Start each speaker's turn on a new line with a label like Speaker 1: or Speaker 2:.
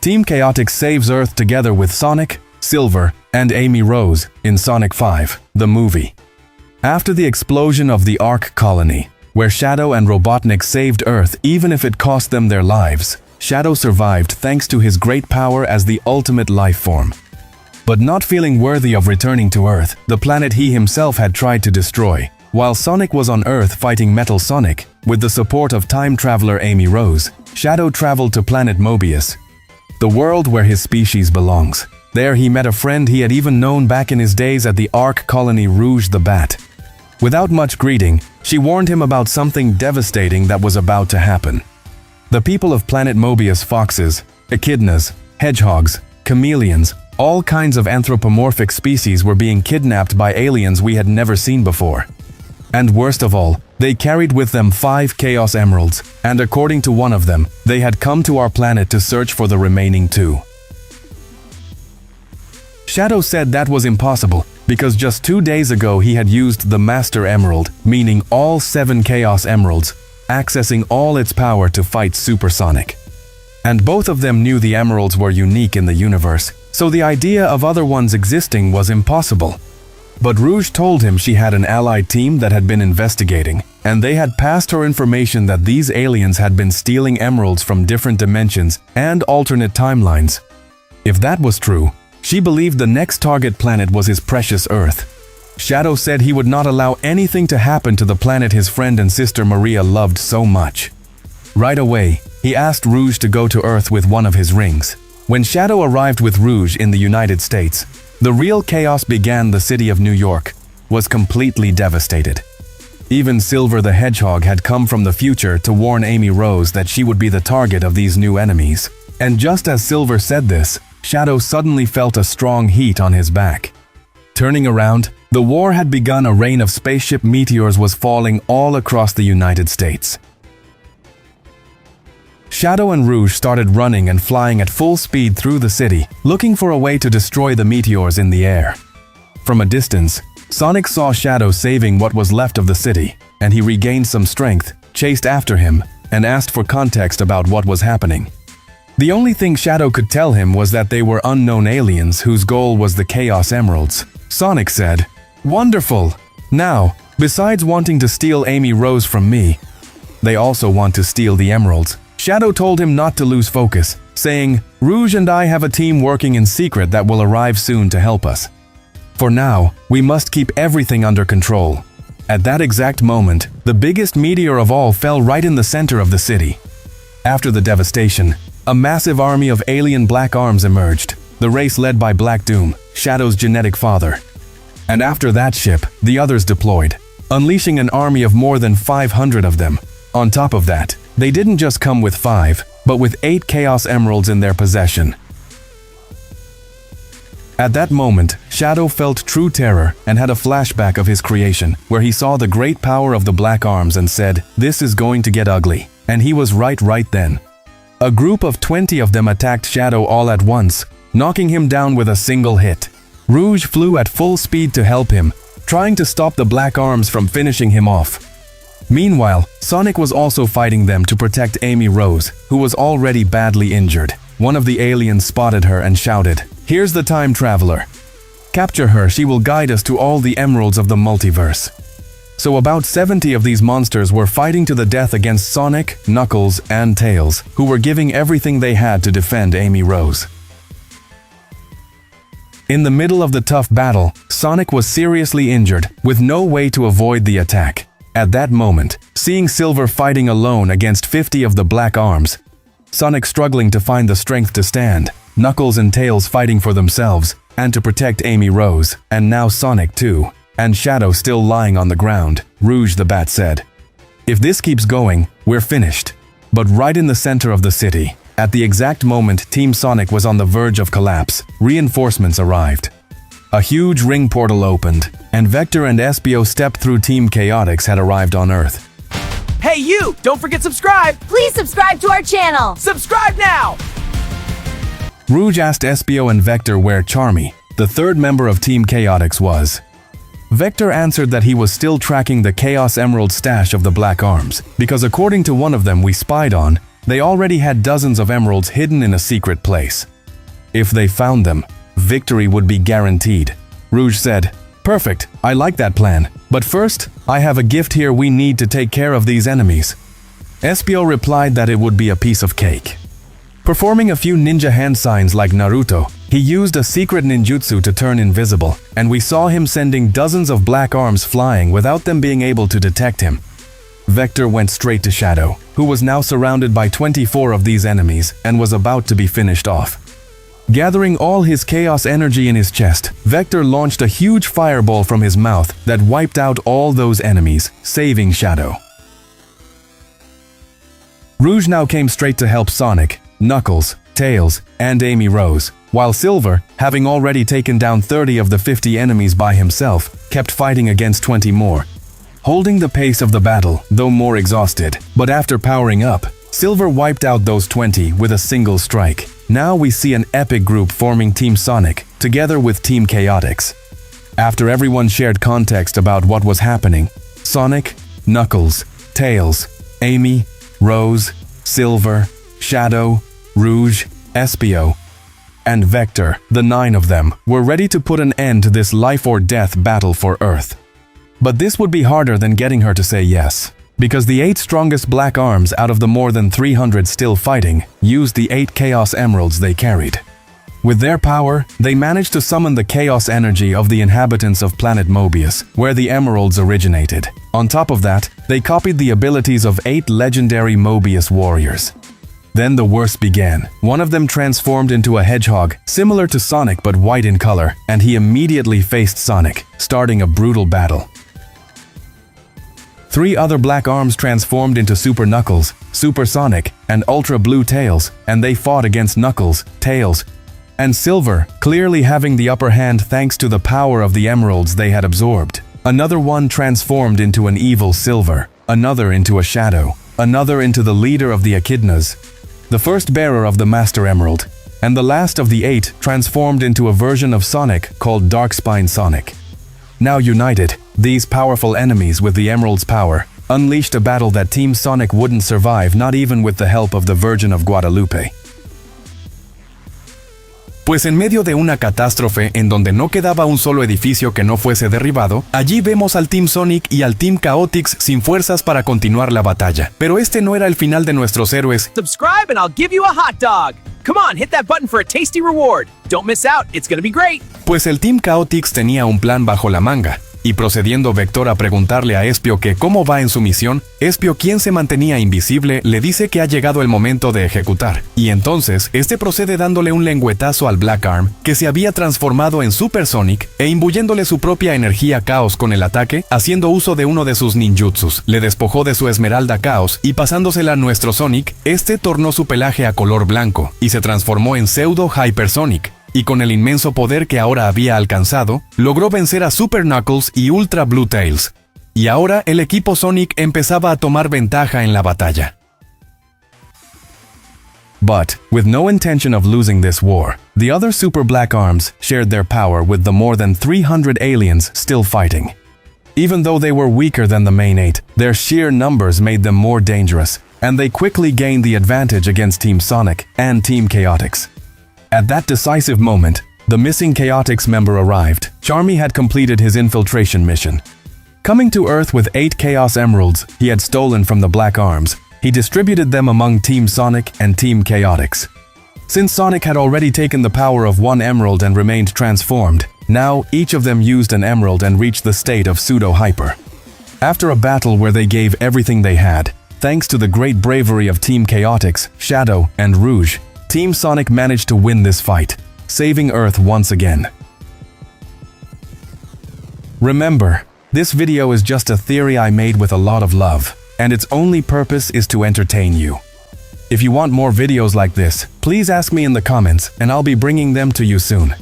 Speaker 1: Team CHAOTIX saves Earth together with Sonic, Silver, and Amy Rose in Sonic 5, the movie. After the explosion of the Ark colony, where Shadow and Robotnik saved Earth even if it cost them their lives, Shadow survived thanks to his great power as the ultimate life form. But not feeling worthy of returning to Earth, the planet he himself had tried to destroy, while Sonic was on Earth fighting Metal Sonic, with the support of time traveler Amy Rose, Shadow traveled to planet Mobius, the world where his species belongs. There he met a friend he had even known back in his days at the Ark colony Rouge the Bat. Without much greeting, she warned him about something devastating that was about to happen. The people of planet Mobius, foxes, echidnas, hedgehogs, chameleons, all kinds of anthropomorphic species were being kidnapped by aliens we had never seen before. And worst of all, they carried with them 5 Chaos Emeralds, and according to one of them, they had come to our planet to search for the remaining 2. Shadow said that was impossible, because just 2 days ago he had used the Master Emerald, meaning all 7 Chaos Emeralds, accessing all its power to fight Super Sonic. And both of them knew the emeralds were unique in the universe, so the idea of other ones existing was impossible. But Rouge told him she had an allied team that had been investigating, and they had passed her information that these aliens had been stealing emeralds from different dimensions and alternate timelines. If that was true, she believed the next target planet was his precious Earth. Shadow said he would not allow anything to happen to the planet his friend and sister Maria loved so much. Right away, he asked Rouge to go to Earth with one of his rings. When Shadow arrived with Rouge in the United States, the real chaos began. The city of New York was completely devastated. Even Silver the Hedgehog had come from the future to warn Amy Rose that she would be the target of these new enemies. And just as Silver said this, Shadow suddenly felt a strong heat on his back. Turning around, the war had begun. A rain of spaceship meteors was falling all across the United States. Shadow and Rouge started running and flying at full speed through the city, looking for a way to destroy the meteors in the air. From a distance, Sonic saw Shadow saving what was left of the city, and he regained some strength, chased after him, and asked for context about what was happening. The only thing Shadow could tell him was that they were unknown aliens whose goal was the Chaos Emeralds. Sonic said, "Wonderful! Now, besides wanting to steal Amy Rose from me, they also want to steal the emeralds." Shadow told him not to lose focus, saying, "Rouge and I have a team working in secret that will arrive soon to help us. For now, we must keep everything under control." At that exact moment, the biggest meteor of all fell right in the center of the city. After the devastation, a massive army of alien Black Arms emerged, the race led by Black Doom, Shadow's genetic father. And after that ship, the others deployed, unleashing an army of more than 500 of them. On top of that, they didn't just come with 5, but with 8 Chaos Emeralds in their possession. At that moment, Shadow felt true terror and had a flashback of his creation, where he saw the great power of the Black Arms and said, "This is going to get ugly." And he was right then. A group of 20 of them attacked Shadow all at once, knocking him down with a single hit. Rouge flew at full speed to help him, trying to stop the Black Arms from finishing him off. Meanwhile, Sonic was also fighting them to protect Amy Rose, who was already badly injured. One of the aliens spotted her and shouted, "Here's the time traveler. Capture her, she will guide us to all the emeralds of the multiverse." So about 70 of these monsters were fighting to the death against Sonic, Knuckles, and Tails, who were giving everything they had to defend Amy Rose. In the middle of the tough battle, Sonic was seriously injured, with no way to avoid the attack. At that moment, seeing Silver fighting alone against 50 of the Black Arms, Sonic struggling to find the strength to stand, Knuckles and Tails fighting for themselves, and to protect Amy Rose, and now Sonic too, and Shadow still lying on the ground, Rouge the Bat said, "If this keeps going, we're finished." But right in the center of the city, at the exact moment Team Sonic was on the verge of collapse, reinforcements arrived. A huge ring portal opened, and Vector and Espio stepped through. Team CHAOTIX had arrived on Earth.
Speaker 2: Hey you! Don't forget subscribe!
Speaker 3: Please subscribe to our channel!
Speaker 2: Subscribe now!
Speaker 1: Rouge asked Espio and Vector where Charmy, the third member of Team CHAOTIX, was. Vector answered that he was still tracking the Chaos Emerald stash of the Black Arms, because according to one of them we spied on, They already had dozens of emeralds hidden in a secret place. If they found them, victory would be guaranteed. Rouge said, "Perfect, I like that plan. But first, I have a gift here we need to take care of these enemies." Espio replied that it would be a piece of cake. Performing a few ninja hand signs like Naruto, he used a secret ninjutsu to turn invisible, and we saw him sending dozens of black arms flying without them being able to detect him. Vector went straight to Shadow, who was now surrounded by 24 of these enemies and was about to be finished off. Gathering all his chaos energy in his chest, Vector launched a huge fireball from his mouth that wiped out all those enemies, saving Shadow. Rouge now came straight to help Sonic, Knuckles, Tails, and Amy Rose, while Silver, having already taken down 30 of the 50 enemies by himself, kept fighting against 20 more. Holding the pace of the battle, though more exhausted, but after powering up, Silver wiped out those 20 with a single strike. Now we see an epic group forming Team Sonic, together with Team CHAOTIX. After everyone shared context about what was happening, Sonic, Knuckles, Tails, Amy, Rose, Silver, Shadow, Rouge, Espio, and Vector, the 9 of them, were ready to put an end to this life-or-death battle for Earth. But this would be harder than getting her to say yes, because the 8 strongest black arms out of the more than 300 still fighting used the 8 Chaos Emeralds they carried. With their power, they managed to summon the chaos energy of the inhabitants of planet Mobius, where the emeralds originated. On top of that, they copied the abilities of 8 legendary Mobius warriors. Then the worst began. One of them transformed into a hedgehog, similar to Sonic but white in color, and he immediately faced Sonic, starting a brutal battle. 3 other black arms transformed into Super Knuckles, Super Sonic, and Ultra Blue Tails, and they fought against Knuckles, Tails, and Silver, clearly having the upper hand thanks to the power of the emeralds they had absorbed. Another one transformed into an evil Silver, another into a Shadow, another into the leader of the Echidnas, the first bearer of the Master Emerald, and the last of the 8 transformed into a version of Sonic called Darkspine Sonic. Now united, these powerful enemies with the Emerald's power unleashed a battle that Team Sonic wouldn't survive not even with the help of the Virgin of Guadalupe.
Speaker 4: Pues en medio de una catástrofe en donde no quedaba un solo edificio que no fuese derribado, allí vemos al Team Sonic y al Team CHAOTIX sin fuerzas para continuar la batalla. Pero este no era el final de nuestros héroes.
Speaker 2: Subscribe and I'll give you a hot dog. Come on, hit that button for a tasty reward. Don't miss out, it's gonna be great.
Speaker 4: Pues el Team CHAOTIX tenía un plan bajo la manga. Y procediendo Vector a preguntarle a Espio que cómo va en su misión, Espio, quien se mantenía invisible, le dice que ha llegado el momento de ejecutar. Y entonces, este procede dándole un lengüetazo al Black Arm, que se había transformado en Super Sonic, e imbuyéndole su propia energía caos con el ataque, haciendo uso de uno de sus ninjutsus. Le despojó de su esmeralda caos, y pasándosela a nuestro Sonic, este tornó su pelaje a color blanco, y se transformó en Pseudo Hypersonic. Y con el inmenso poder que ahora había alcanzado, logró vencer a Super Knuckles y Ultra Blue Tails. Y ahora el equipo Sonic empezaba a tomar ventaja en la batalla.
Speaker 1: But, with no intention of losing this war, the other Super Black Arms shared their power with the more than 300 aliens still fighting. Even though they were weaker than the main 8, their sheer numbers made them more dangerous, and they quickly gained the advantage against Team Sonic and Team CHAOTIX. At that decisive moment, the missing CHAOTIX member arrived. Charmy had completed his infiltration mission. Coming to Earth with 8 Chaos Emeralds he had stolen from the Black Arms, he distributed them among Team Sonic and Team CHAOTIX. Since Sonic had already taken the power of 1 emerald and remained transformed, now each of them used an emerald and reached the state of pseudo-hyper. After a battle where they gave everything they had, thanks to the great bravery of Team CHAOTIX, Shadow, and Rouge, Team Sonic managed to win this fight, saving Earth once again. Remember, this video is just a theory I made with a lot of love, and its only purpose is to entertain you. If you want more videos like this, please ask me in the comments and I'll be bringing them to you soon.